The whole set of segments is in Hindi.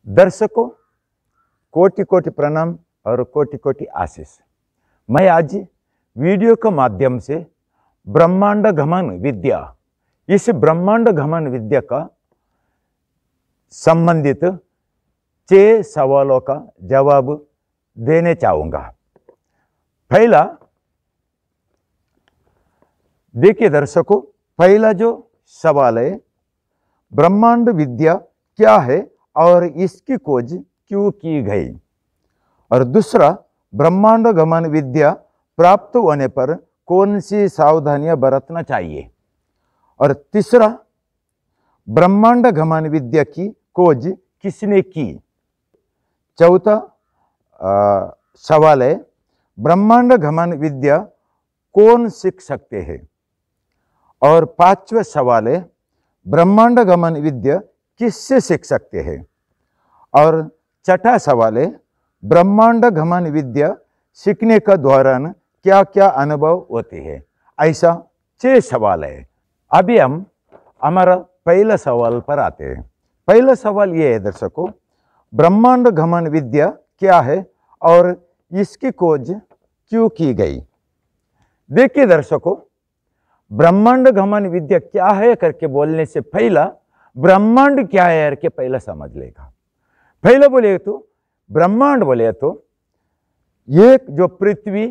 दर्शकों, कोटि कोटि प्रणाम और कोटि कोटि आशीष। मैं आज वीडियो के माध्यम से ब्रह्मांड गमन विद्या, इस ब्रह्मांड गमन विद्या का संबंधित 6 सवालों का जवाब देने चाहूंगा। पहला, देखिए दर्शकों, पहला जो सवाल है, ब्रह्मांड विद्या क्या है और इसकी खोज क्यों की गई। और दूसरा, ब्रह्मांड गमन विद्या प्राप्त होने पर कौन सी सावधानियां बरतना चाहिए। और तीसरा, ब्रह्मांड गमन विद्या की खोज किसने की। चौथा सवाल है, ब्रह्मांड गमन विद्या कौन सीख सकते हैं। और पांचवा सवाल है, ब्रह्मांड गमन विद्या किससे सीख सकते हैं। और छठा सवाल है, ब्रह्मांड गमन विद्या सीखने के दौरान क्या क्या अनुभव होते हैं। ऐसा 6 सवाल है। अभी हम हमारा पहला सवाल पर आते हैं। पहला सवाल ये है दर्शकों, ब्रह्मांड गमन विद्या क्या है और इसकी खोज क्यों की गई। देखिए दर्शकों, ब्रह्मांड गमन विद्या क्या है करके बोलने से पहला ब्रह्मांड क्या है करके पहला समझ लेगा। पहले बोले तो ब्रह्मांड बोले तो एक जो पृथ्वी,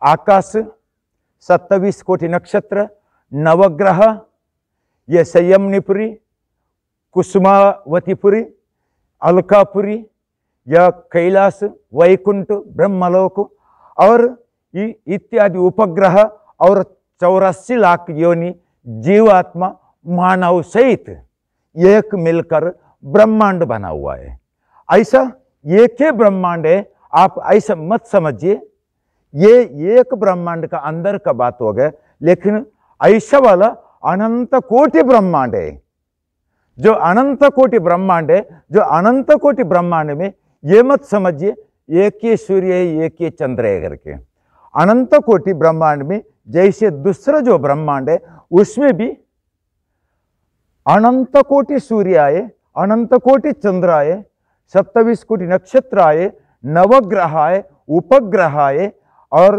आकाश, 27 कोटि नक्षत्र, नवग्रह, ये संयमनीपुरी, कुसुमावतीपुरी, अलकापुरी, या कैलाश, वैकुंठ, ब्रह्मलोक और इत्यादि उपग्रह और 84 लाख योनि जीवात्मा मानव सहित एक मिलकर ब्रह्मांड बना हुआ है। ऐसा एक ही ब्रह्मांड है, आप ऐसा मत समझिए ये एक ब्रह्मांड का अंदर का बात हो गया, लेकिन ऐसा वाला अनंत कोटि ब्रह्मांड है। जो अनंत कोटि ब्रह्मांड है, जो अनंत कोटि ब्रह्मांड में ये मत समझिए एक ही सूर्य है, एक ही चंद्र है करके। अनंत कोटि ब्रह्मांड में जैसे दूसरा जो ब्रह्मांड है उसमें भी अनंत कोटि सूर्य आए, अनंत कोटि चंद्र आए, 27 कोटि नक्षत्र आए, नवग्रह आए, उपग्रह आए और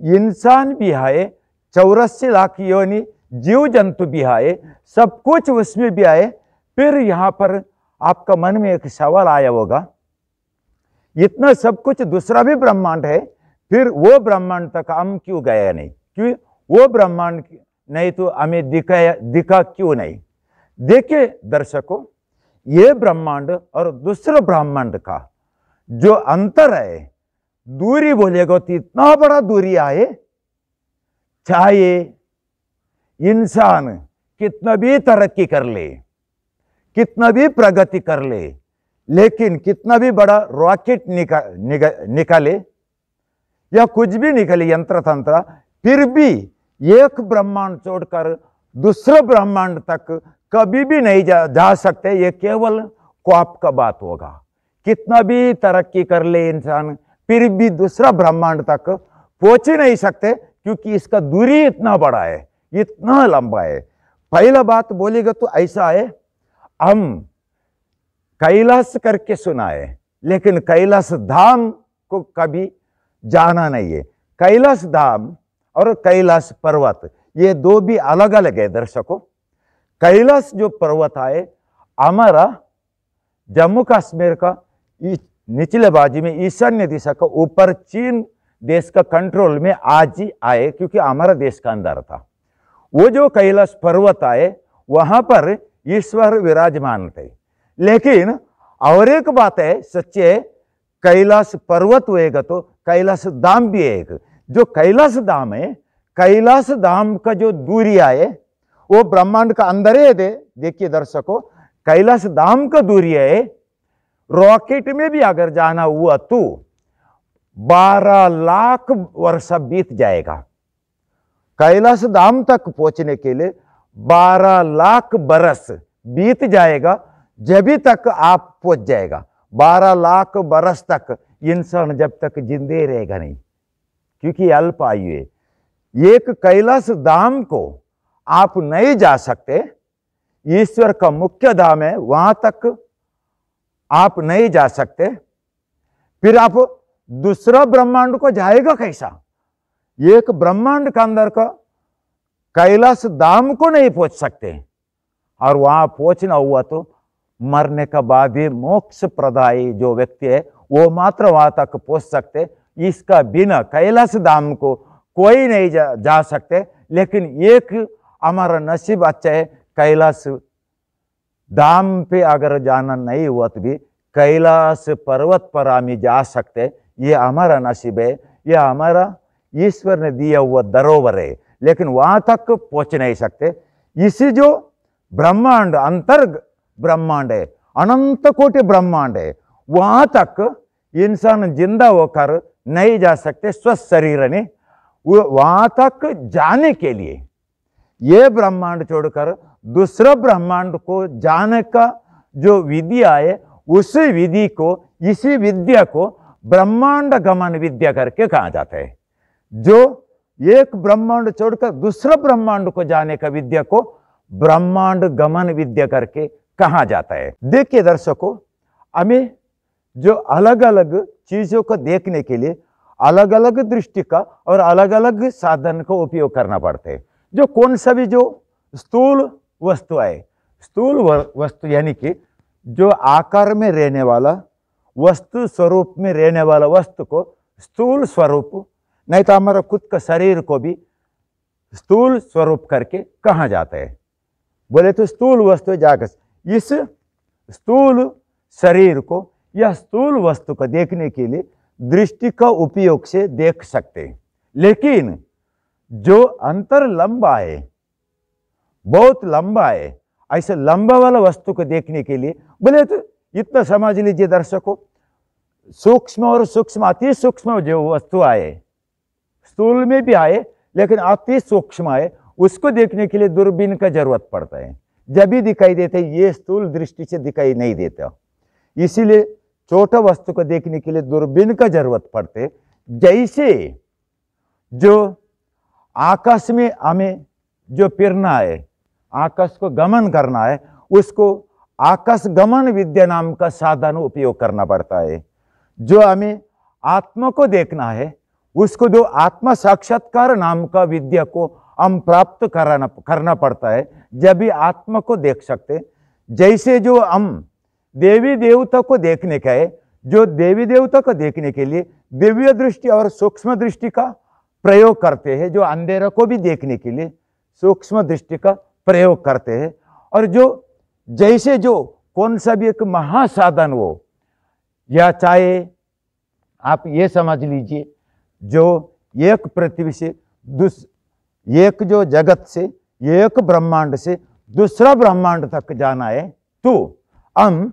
इंसान भी आए, 84 लाख योनि जीव जंतु भी आए, सब कुछ उसमें भी आए। फिर यहाँ पर आपका मन में एक सवाल आया होगा, इतना सब कुछ दूसरा भी ब्रह्मांड है, फिर वो ब्रह्मांड तक हम क्यों गए नहीं, क्यों वो ब्रह्मांड नहीं तो हमें दिखा क्यों नहीं। देखिए दर्शकों, ये ब्रह्मांड और दूसरे ब्रह्मांड का जो अंतर है, दूरी बोलेगा तो इतना बड़ा दूरी आए, चाहे इंसान कितना भी तरक्की कर ले, कितना भी प्रगति कर ले, लेकिन कितना भी बड़ा रॉकेट निकाले या कुछ भी निकले यंत्र तंत्र, फिर भी एक ब्रह्मांड छोड़कर दूसरे ब्रह्मांड तक कभी भी नहीं जा सकते। ये केवल ख्वाब का बात होगा। कितना भी तरक्की कर ले इंसान, फिर भी दूसरा ब्रह्मांड तक पहुंच ही नहीं सकते, क्योंकि इसका दूरी इतना बड़ा है, इतना लंबा है। पहला बात बोलेगा तो ऐसा है, हम कैलाश करके सुना है, लेकिन कैलाश धाम को कभी जाना नहीं है। कैलाश धाम और कैलाश पर्वत ये दो भी अलग अलग है दर्शकों। कैलाश जो पर्वत है हमारा जम्मू कश्मीर का निचले बाजू में ईशान्य दिशा का ऊपर चीन देश का कंट्रोल में आज ही आए, क्योंकि हमारा देश का अंदर था। वो जो कैलाश पर्वत आए वहां पर ईश्वर विराजमान थे। लेकिन और एक बात है, सच्चे कैलाश पर्वत होएगा तो कैलाश धाम भी है। जो कैलाश धाम है, कैलाश धाम का जो दूरी आए वो ब्रह्मांड का अंदर है। देखिए दर्शकों, कैलाश धाम का दूरी है, रॉकेट में भी अगर जाना हुआ तो 12 लाख वर्ष बीत जाएगा। कैलाश धाम तक पहुंचने के लिए 12 लाख बरस बीत जाएगा, जब तक आप पहुंच जाएगा। 12 लाख बरस तक इंसान जब तक जिंदे रहेगा नहीं, क्योंकि अल्प आयु है। एक कैलाश धाम को आप नहीं जा सकते, ईश्वर का मुख्य धाम है, वहां तक आप नहीं जा सकते, फिर आप दूसरा ब्रह्मांड को जाएगा कैसा? एक ब्रह्मांड के अंदर का कैलाश धाम को नहीं पहुंच सकते, और वहां पहुंचना हुआ तो मरने का बाद भी मोक्ष प्रदायी जो व्यक्ति है वो मात्र वहां तक पहुंच सकते। इसका बिना कैलाश धाम को कोई नहीं जा सकते। लेकिन एक हमारा नसीब अच्छा है, कैलाश धाम पे अगर जाना नहीं हुआ तो भी कैलाश पर्वत पर हम जा सकते। ये हमारा नसीब है, ये हमारा ईश्वर ने दिया हुआ धरोहर है, लेकिन वहां तक पहुंच नहीं सकते। इसी जो ब्रह्मांड अंतर ब्रह्मांड है, अनंत कोटि ब्रह्मांड है, वहां तक इंसान जिंदा होकर नहीं जा सकते। स्वस्थ शरीर ने वहां तक जाने के लिए ये ब्रह्मांड छोड़कर दूसरा ब्रह्मांड को जाने का जो विद्या है, उस विधि को, इसी विद्या को ब्रह्मांड गमन विद्या करके कहा जाता है। जो एक ब्रह्मांड छोड़कर दूसरा ब्रह्मांड को जाने का विद्या को ब्रह्मांड गमन विद्या करके कहा जाता है। देखिए दर्शकों, हमें जो अलग अलग चीजों को देखने के लिए अलग अलग दृष्टि का और अलग अलग साधन का उपयोग करना पड़ता है। जो कौन सा भी जो स्थूल वस्तु है, स्थूल वस्तु यानी कि जो आकार में रहने वाला वस्तु, स्वरूप में रहने वाला वस्तु को स्थूल स्वरूप, नहीं तो हमारा खुद का शरीर को भी स्थूल स्वरूप करके कहा जाता है। बोले तो स्थूल वस्तु जाकर इस स्थूल शरीर को या स्थूल वस्तु को देखने के लिए दृष्टि का उपयोग से देख सकते हैं। लेकिन जो अंतर लंबा है, बहुत लंबा है, ऐसे लंबा वाला वस्तु को देखने के लिए बोले तो इतना समझ लीजिए दर्शकों, सूक्ष्म और सूक्ष्म अति सूक्ष्म जो वस्तु आए, स्थूल में भी आए लेकिन अति सूक्ष्म आए, उसको देखने के लिए दूरबीन का जरूरत पड़ता है। जब भी दिखाई देते ये स्थूल दृष्टि से दिखाई नहीं देता, इसीलिए छोटा वस्तु को देखने के लिए दूरबीन का जरूरत पड़ते। जैसे जो आकाश में हमें जो फिरना है, आकाश को गमन करना है, उसको आकाश गमन विद्या नाम का साधन उपयोग करना पड़ता है। जो हमें आत्मा को देखना है, उसको जो आत्मा साक्षात्कार नाम का विद्या को हम प्राप्त करना पड़ता है, जब भी आत्मा को देख सकते। जैसे जो हम देवी देवता को देखने का है, जो देवी देवता को देखने के लिए दिव्य दृष्टि और सूक्ष्म दृष्टि का प्रयोग करते हैं, जो अंधेरे को भी देखने के लिए सूक्ष्म दृष्टि का प्रयोग करते हैं। और जो जैसे जो कौन सा भी एक महासाधन हो, या चाहे आप ये समझ लीजिए जो एक पृथ्वी से एक जो जगत से एक ब्रह्मांड से दूसरा ब्रह्मांड तक जाना है, तो हम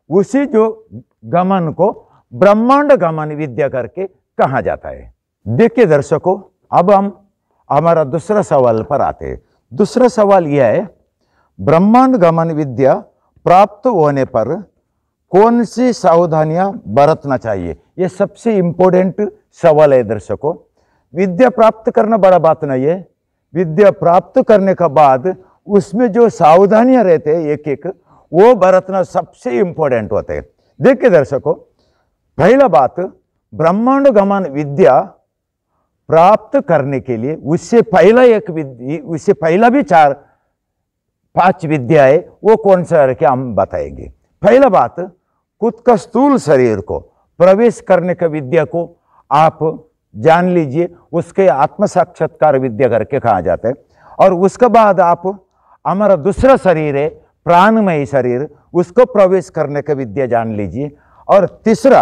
उसी जो गमन को ब्रह्मांड गमन विद्या करके कहा जाता है। देखिए दर्शकों, अब हम हमारा दूसरा सवाल पर आते हैं। दूसरा सवाल यह है, ब्रह्मांड गमन विद्या प्राप्त होने पर कौन सी सावधानियां बरतना चाहिए? ये सबसे इंपॉर्टेंट सवाल है दर्शकों। विद्या प्राप्त करना बड़ा बात नहीं है, विद्या प्राप्त करने का बाद उसमें जो सावधानियां रहते हैं एक एक, वो बरतना सबसे इंपॉर्टेंट होते हैं। देखिए दर्शकों, पहला बात, ब्रह्मांड गमन विद्या प्राप्त करने के लिए उससे पहला भी 4-5 विद्या है, वो कौन सा है क्या हम बताएंगे। पहला बात, खुद का स्थूल शरीर को प्रवेश करने का विद्या को आप जान लीजिए, उसके आत्म साक्षात्कार विद्या करके कहा जाता है। और उसके बाद आप हमारा दूसरा शरीर है प्राणमय शरीर, उसको प्रवेश करने का विद्या जान लीजिए। और तीसरा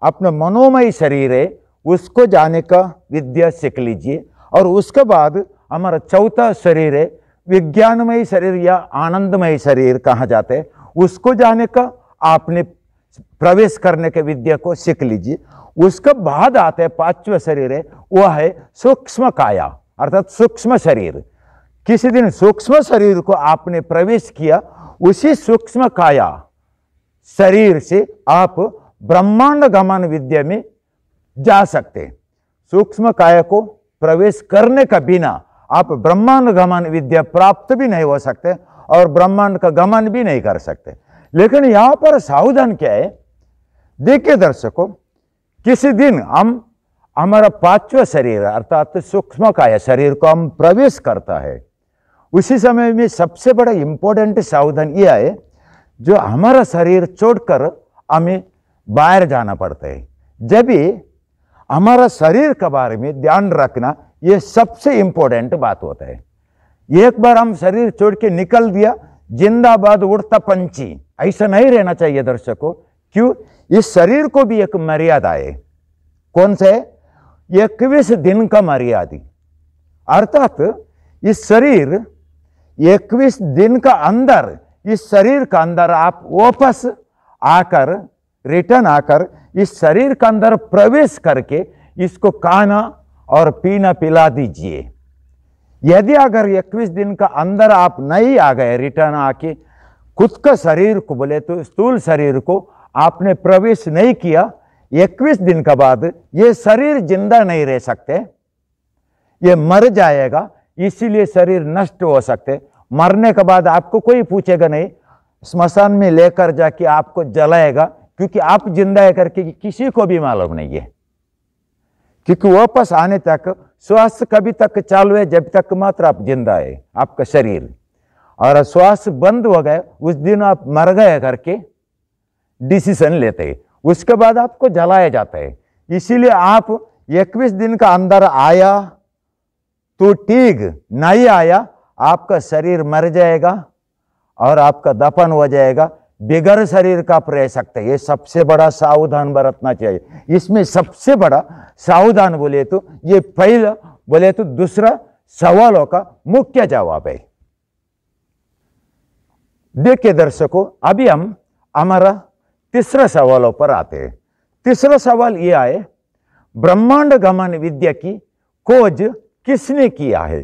अपना मनोमय शरीर है, उसको जाने का विद्या सीख लीजिए। और उसके बाद हमारा चौथा शरीर है विज्ञानमय शरीर या आनंदमय शरीर कहा जाता है, उसको जाने का आपने प्रवेश करने के विद्या को सीख लीजिए। उसके बाद आता है 5वां शरीर है, वह है सूक्ष्म काया अर्थात सूक्ष्म शरीर। किसी दिन सूक्ष्म शरीर को आपने प्रवेश किया, उसी सूक्ष्म काया शरीर से आप ब्रह्मांड गमन विद्या में जा सकते हैं। सूक्ष्म काया को प्रवेश करने का बिना आप ब्रह्मांड गमन विद्या प्राप्त भी नहीं हो सकते और ब्रह्मांड का गमन भी नहीं कर सकते। लेकिन यहां पर सावधान क्या है, देखिए दर्शकों, किसी दिन हम हमारा पांचवा शरीर अर्थात सूक्ष्म काया शरीर को हम प्रवेश करता है, उसी समय में सबसे बड़ा इंपॉर्टेंट सावधान यह है, जो हमारा शरीर छोड़कर हमें बाहर जाना पड़ता है। जब भी हमारा शरीर के बारे में ध्यान रखना, यह सबसे इंपॉर्टेंट बात होता है। एक बार हम शरीर छोड़ के निकल दिया, जिंदाबाद उड़ता पंछी, ऐसा नहीं रहना चाहिए दर्शकों। क्यों? इस शरीर को भी एक मर्यादा है। कौन सा है? 21 दिन का मर्यादा, अर्थात इस शरीर 21 दिन का अंदर, इस शरीर का अंदर आप वापस आकर, रिटर्न आकर इस शरीर के अंदर प्रवेश करके इसको खाना और पीना पिला दीजिए। यदि अगर 21 दिन का अंदर आप नहीं आ गए, रिटर्न आके खुद का शरीर को बोले तो स्थूल शरीर को आपने प्रवेश नहीं किया, 21 दिन के बाद ये शरीर जिंदा नहीं रह सकते, ये मर जाएगा। इसीलिए शरीर नष्ट हो सकते। मरने के बाद आपको कोई पूछेगा नहीं, स्मशान में लेकर जाके आपको जलाएगा, क्योंकि आप जिंदा है करके किसी को भी मालूम नहीं है। क्योंकि वापस आने तक श्वास कभी तक चालू है जब तक मात्र आप जिंदा है, आपका शरीर, और श्वास बंद हो गए उस दिन आप मर गए करके डिसीजन लेते हैं, उसके बाद आपको जलाया जाता है। इसीलिए आप 21 दिन का अंदर आया तो ठीक, नहीं आया आपका शरीर मर जाएगा और आपका दफन हो जाएगा। बिगर शरीर का आप रह सकते हैं। ये सबसे बड़ा सावधान बरतना चाहिए। इसमें सबसे बड़ा सावधान बोले तो ये पहला, बोले तो दूसरा सवालों का मुख्य जवाब है। देखिए दर्शकों, अभी हम हमारा तीसरा सवालों पर आते हैं। तीसरा सवाल यह है, ब्रह्मांड गमन विद्या की खोज किसने किया है?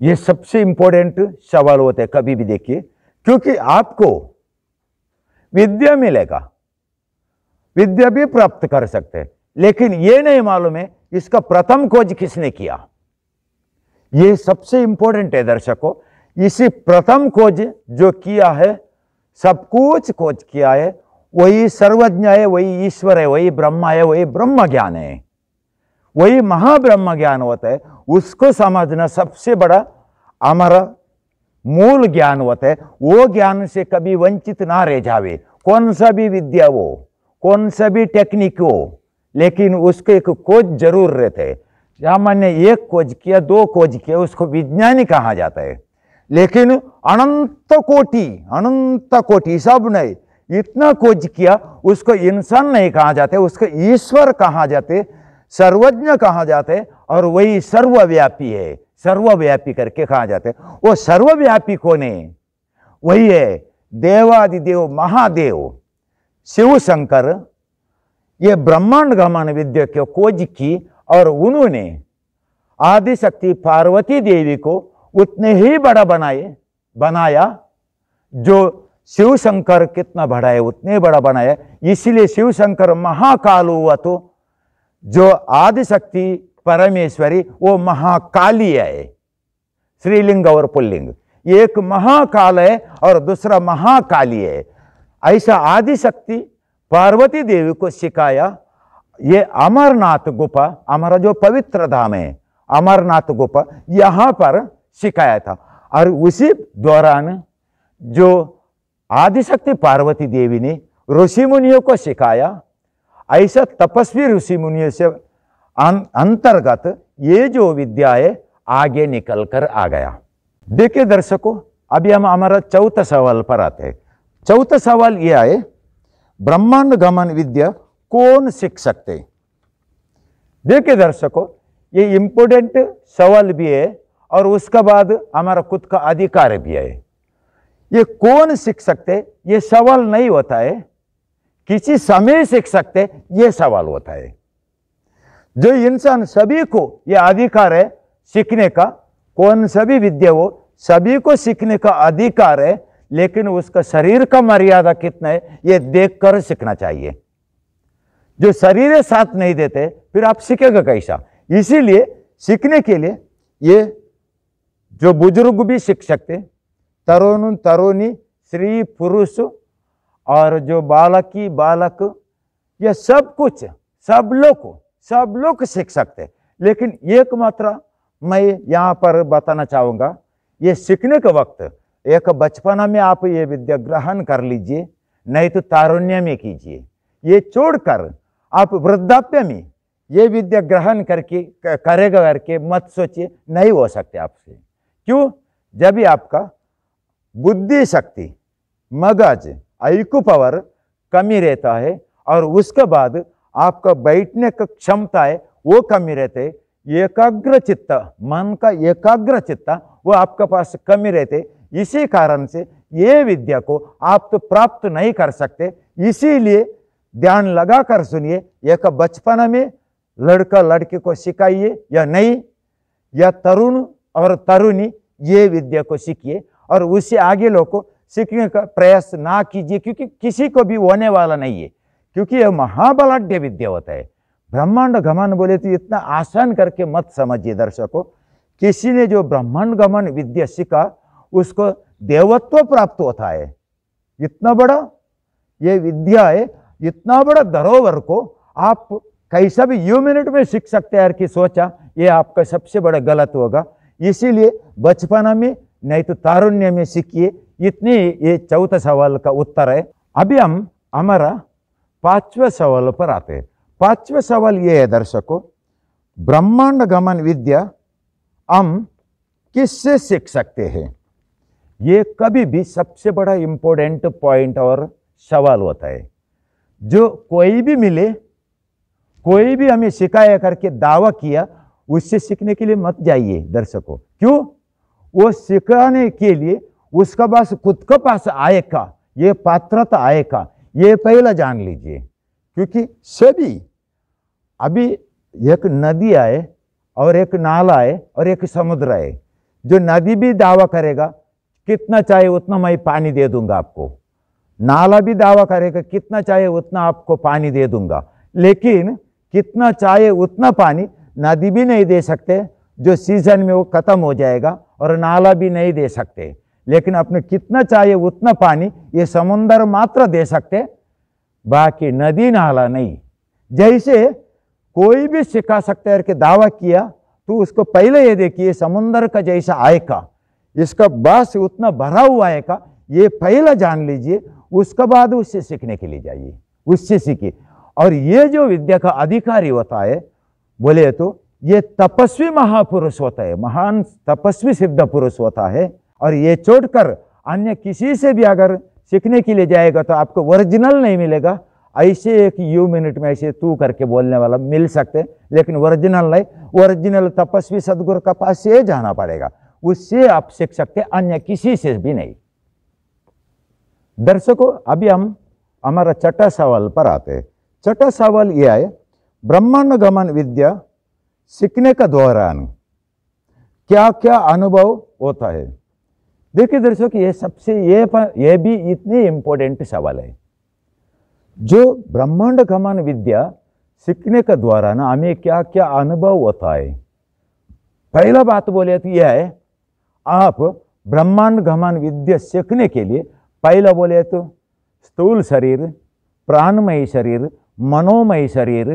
यह सबसे इंपॉर्टेंट सवाल होते हैं कभी भी देखिए, क्योंकि आपको विद्या मिलेगा, विद्या भी प्राप्त कर सकते हैं, लेकिन यह नहीं मालूम है इसका प्रथम खोज किसने किया। यह सबसे इंपॉर्टेंट है दर्शकों। इसी प्रथम खोज जो किया है, सब कुछ खोज किया है, वही सर्वज्ञ है, वही ईश्वर है, वही ब्रह्मा है, वही ब्रह्म ज्ञान है, वही महाब्रह्म ज्ञान होता है। उसको समझना सबसे बड़ा हमारा मूल ज्ञान होता है। वो ज्ञान से कभी वंचित ना रह जावे, कौन सा भी विद्या हो, कौन सा भी टेक्निक हो, लेकिन उसको एक खोज जरूर रहते है। सामान्य एक खोज किया, दो खोज किया, उसको विज्ञानी कहा जाता है। लेकिन अनंत कोटि सब नहीं, इतना खोज किया, उसको इंसान नहीं कहा जाते, उसको ईश्वर कहा जाते, सर्वज्ञ कहा जाते, और वही सर्वव्यापी है, सर्वव्यापी करके कहा जाते। वो सर्वव्यापी कौन है? वही है देवादिदेव महादेव शिव शंकर। ये ब्रह्मांड गमन विद्या की खोज की, और उन्होंने आदिशक्ति पार्वती देवी को उतने ही बड़ा बनाया जो शिव शंकर कितना बड़ा है उतने बड़ा बनाया। इसीलिए शिव शंकर महाकाल हुआ, तो जो आदिशक्ति परमेश्वरी वो महाकाली है। श्रीलिंग और पुल्लिंग, एक महाकाल है और दूसरा महाकाली है। ऐसा आदिशक्ति पार्वती देवी को सिखाया। ये अमरनाथ गुफा, हमारा जो पवित्र धाम है अमरनाथ गुफा, यहां पर सिखाया था। और उसी दौरान जो आदिशक्ति पार्वती देवी ने ऋषि मुनियों को सिखाया। ऐसा तपस्वी ऋषि मुनियों से अंतर्गत ये जो विद्या है आगे निकल कर आ गया। देखिए दर्शकों, अभी हम हमारा चौथा सवाल पर आते हैं। चौथा सवाल यह है, ब्रह्मांड गमन विद्या कौन सीख सकते? देखिए दर्शकों, ये इंपॉर्टेंट सवाल भी है और उसके बाद हमारा खुद का अधिकार भी है। ये कौन सीख सकते, ये सवाल नहीं होता है किसी समय सीख सकते, ये सवाल होता है। जो इंसान सभी को यह अधिकार है सीखने का, कौन सा भी विद्या हो सभी को सीखने का अधिकार है, लेकिन उसका शरीर का मर्यादा कितना है ये देखकर सीखना चाहिए। जो शरीर साथ नहीं देते फिर आप सीखेगा कैसा? इसीलिए सीखने के लिए ये जो बुजुर्ग भी सीख सकते, तरुण तरुणी स्त्री पुरुष और जो बालकी बालक, ये सब कुछ सब लोग सीख सकते हैं। लेकिन एक मात्रा मैं यहाँ पर बताना चाहूँगा, ये सीखने के वक्त एक बचपना में आप ये विद्या ग्रहण कर लीजिए, नहीं तो तारुण्य में कीजिए। ये छोड़कर आप वृद्धाप्य में ये विद्या ग्रहण करके मत सोचिए, नहीं हो सकते आपसे। क्यों? जब भी आपका बुद्धि शक्ति, मगज, आईक्यू पावर कमी रहता है और उसके बाद आपका बैठने का क्षमता है वो कमी रहते, एकाग्र चित्त, मन का एकाग्र चित्त वो आपके पास कमी रहते। इसी कारण से ये विद्या को आप तो प्राप्त नहीं कर सकते। इसीलिए ध्यान लगा कर सुनिए, एक बचपन में लड़का लड़के को सिखाइए या नहीं, या तरुण और तरुणी ये विद्या को सीखिए और उससे आगे लोग को सीखने का प्रयास ना कीजिए, क्योंकि किसी को भी होने वाला नहीं है। क्योंकि यह महाबलाढ्य विद्या होता है। ब्रह्मांड गमन बोले तो इतना आसान करके मत समझिए दर्शकों। किसी ने जो ब्रह्मांड गमन विद्या सीखा उसको देवत्व प्राप्त होता है। इतना बड़ा ये विद्या है, इतना बड़ा धरोहर को आप कैसा भी यू मिनट में सीख सकते हैं कि सोचा, ये आपका सबसे बड़ा गलत होगा। इसीलिए बचपन में नहीं तो तारुण्य में सीखिए। इतनी ये चौथा सवाल का उत्तर है। अभी हम हमारा 5वें सवाल पर आते हैं। 5वें सवाल ये है दर्शकों, ब्रह्मांड गमन विद्या हम किससे सीख सकते हैं? ये कभी भी सबसे बड़ा इंपॉर्टेंट पॉइंट और सवाल होता है। जो कोई भी मिले, कोई भी हमें सिखाया करके दावा किया, उससे सीखने के लिए मत जाइए दर्शकों। क्यों? वो सिखाने के लिए उसका पास खुद के पास आएगा, ये पात्रता आएगा, ये पहला जान लीजिए। क्योंकि सभी, अभी एक नदी आए और एक नाला है और एक समुद्र है। जो नदी भी दावा करेगा कितना चाहे उतना मैं पानी दे दूंगा आपको, नाला भी दावा करेगा कितना चाहे उतना आपको पानी दे दूंगा, लेकिन कितना चाहे उतना पानी नदी भी नहीं दे सकते। जो सीजन में वो खत्म हो जाएगा, और नाला भी नहीं दे सकते। लेकिन अपने कितना चाहे उतना पानी ये समुद्र मात्र दे सकते, बाकी नदी नाला नहीं। जैसे कोई भी सिखा सकते हैं कि दावा किया, तो उसको पहले ये देखिए समुद्र का जैसा आएगा, इसका बस उतना भरा हुआ आएगा, ये पहला जान लीजिए। उसके बाद उससे सीखने के लिए जाइए, उससे सीखिए। और ये जो विद्या का अधिकारी होता है बोले तो ये तपस्वी महापुरुष होता है, महान तपस्वी सिद्ध पुरुष होता है। और ये छोड़कर अन्य किसी से भी अगर सीखने के लिए जाएगा तो आपको ओरिजिनल नहीं मिलेगा। ऐसे एक यू मिनट में ऐसे तू करके बोलने वाला मिल सकते, लेकिन ओरिजिनल नहीं। ओरिजिनल तपस्वी सदगुरु का पास से जाना पड़ेगा, उससे आप सीख सकते, अन्य किसी से भी नहीं। दर्शकों, अभी हम हमारा छठा सवाल पर आते हैं। छठा सवाल यह है, ब्रह्मांड गमन विद्या सीखने के दौरान क्या क्या अनुभव होता है? देखिए दर्शकों, ये सबसे ये भी इतनी इंपॉर्टेंट सवाल है। जो ब्रह्मांड गमन विद्या सीखने के दौरान हमें क्या क्या अनुभव होता है? पहला बात बोले तो यह है, आप ब्रह्मांड गमन विद्या सीखने के लिए पहला बोले तो स्थूल शरीर, प्राणमय शरीर, मनोमय शरीर,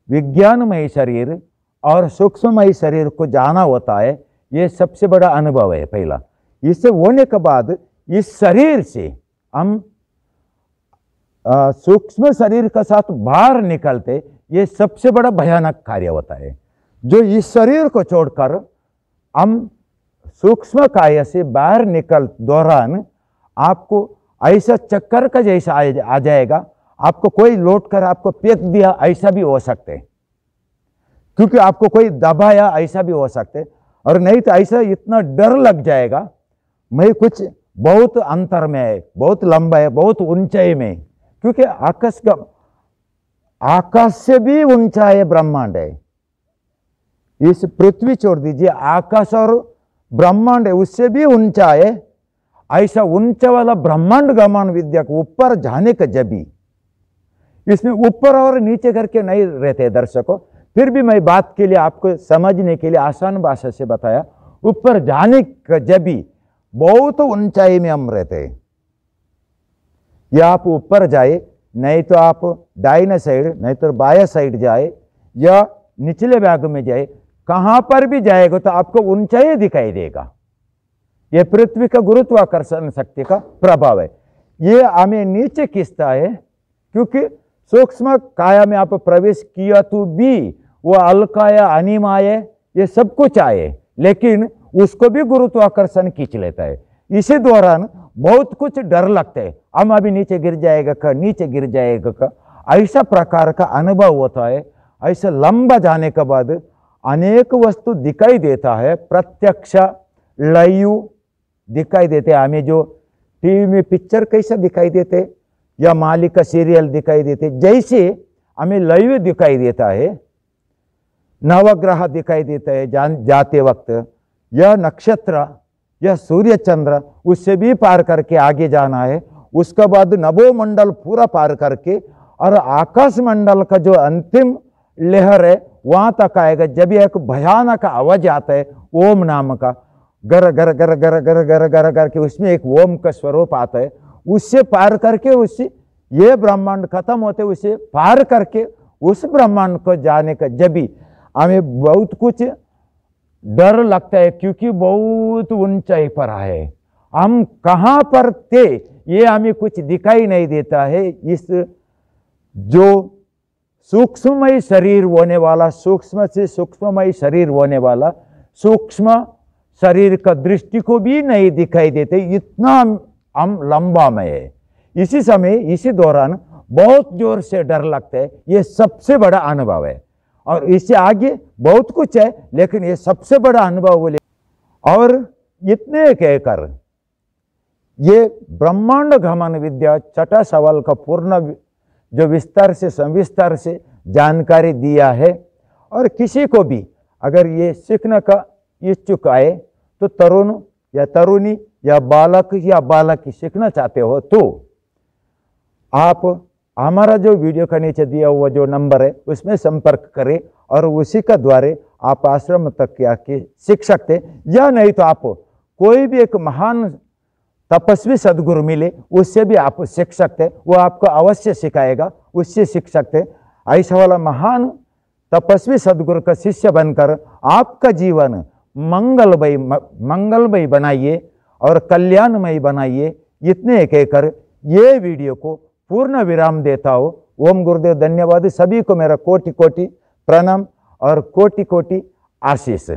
विज्ञानमय शरीर और सूक्ष्ममय शरीर को जाना होता है। ये सबसे बड़ा अनुभव है पहला। इससे होने के बाद इस शरीर से हम सूक्ष्म शरीर के साथ बाहर निकलते, ये सबसे बड़ा भयानक कार्य होता है। जो इस शरीर को छोड़कर हम सूक्ष्म काया से बाहर निकल दौरान आपको ऐसा चक्कर का जैसा आ जाएगा, आपको कोई लौट कर आपको फेंक दिया ऐसा भी हो सकते, क्योंकि आपको कोई दबाया ऐसा भी हो सकते। और नहीं तो ऐसा इतना डर लग जाएगा, मैं कुछ बहुत अंतर में है, बहुत लंबा है, बहुत ऊंचाई में, क्योंकि आकाश से भी ऊंचा है ब्रह्मांड है। इस पृथ्वी छोड़ दीजिए, आकाश और ब्रह्मांड है उससे भी ऊंचा है। ऐसा ऊंचा वाला ब्रह्मांड गमन विद्या को ऊपर जाने का जब भी, इसमें ऊपर और नीचे करके नहीं रहते दर्शकों। फिर भी मैं बात के लिए आपको समझने के लिए आसान भाषा से बताया, ऊपर जाने का जब भी बहुत ऊंचाई में हम रहते हैं। या आप ऊपर जाए, नहीं तो आप दाहिने साइड, नहीं तो बाएं साइड जाए, या निचले भाग में जाए, कहां पर भी जाएगा तो आपको ऊंचाई दिखाई देगा। यह पृथ्वी का गुरुत्वाकर्षण शक्ति का प्रभाव है। ये हमें नीचे खींचता है, क्योंकि सूक्ष्म काया में आप प्रवेश किया तो भी वो अलकाया अनिमाय ये सब कुछ आए, लेकिन उसको भी गुरुत्वाकर्षण खींच लेता है। इसी दौरान बहुत कुछ डर लगता है, हम अभी नीचे गिर जाएगा का, नीचे गिर जाएगा का, ऐसा प्रकार का अनुभव होता है। ऐसा लंबा जाने के बाद अनेक वस्तु दिखाई देता है, प्रत्यक्ष लाइव दिखाई देते हैं हमें। जो टीवी में पिक्चर कैसा दिखाई देते या मालिक का सीरियल दिखाई देते, जैसे हमें लाइव दिखाई देता है, नवग्रह दिखाई देता है जाते वक्त, यह नक्षत्र, यह सूर्य चंद्र, उससे भी पार करके आगे जाना है। उसके बाद नभो मंडल पूरा पार करके और आकाश मंडल का जो अंतिम लहर है वहां तक आएगा। जब एक भयानक आवाज आता है ओम नाम का, गर गर गर गर गर गर गर गर के, उसमें एक ओम का स्वरूप आता है, उससे पार करके उससे ये ब्रह्मांड खत्म होते, उसे पार करके उस ब्रह्मांड को जाने का जब भी हमें बहुत कुछ डर लगता है, क्योंकि बहुत ऊंचाई पर है। हम कहां पर थे ये हमें कुछ दिखाई नहीं देता है। इस जो सूक्ष्ममय शरीर होने वाला, सूक्ष्म से सूक्ष्ममय शरीर होने वाला, सूक्ष्म शरीर का दृष्टि को भी नहीं दिखाई देते, इतना हम लंबा में है। इसी समय, इसी दौरान बहुत जोर से डर लगता है। ये सबसे बड़ा अनुभव है, और इससे आगे बहुत कुछ है, लेकिन ये सबसे बड़ा अनुभव बोले। और इतने कहकर ये ब्रह्मांड गमन विद्या छठा सवाल का पूर्ण जो विस्तार से सविस्तार से जानकारी दिया है। और किसी को भी अगर ये सीखने का इच्छुक आए, तो तरुण या तरुणी या बालक या बालकी सीखना चाहते हो, तो आप हमारा जो वीडियो का नीचे दिया हुआ जो नंबर है उसमें संपर्क करें, और उसी का द्वारा आप आश्रम तक के आके सीख सकते। या नहीं तो आप कोई भी एक महान तपस्वी सदगुरु मिले, उससे भी आप सीख सकते, वो आपको अवश्य सिखाएगा, उससे सीख सकते। ऐसा वाला महान तपस्वी सदगुरु का शिष्य बनकर आपका जीवन मंगलमय बनाइए और कल्याणमय बनाइए। इतने कहकर ये वीडियो को पूर्ण विराम देता हूँ। ओम गुरुदेव धन्यवाद। सभी को मेरा कोटि कोटि प्रणाम और कोटि कोटि आशीष।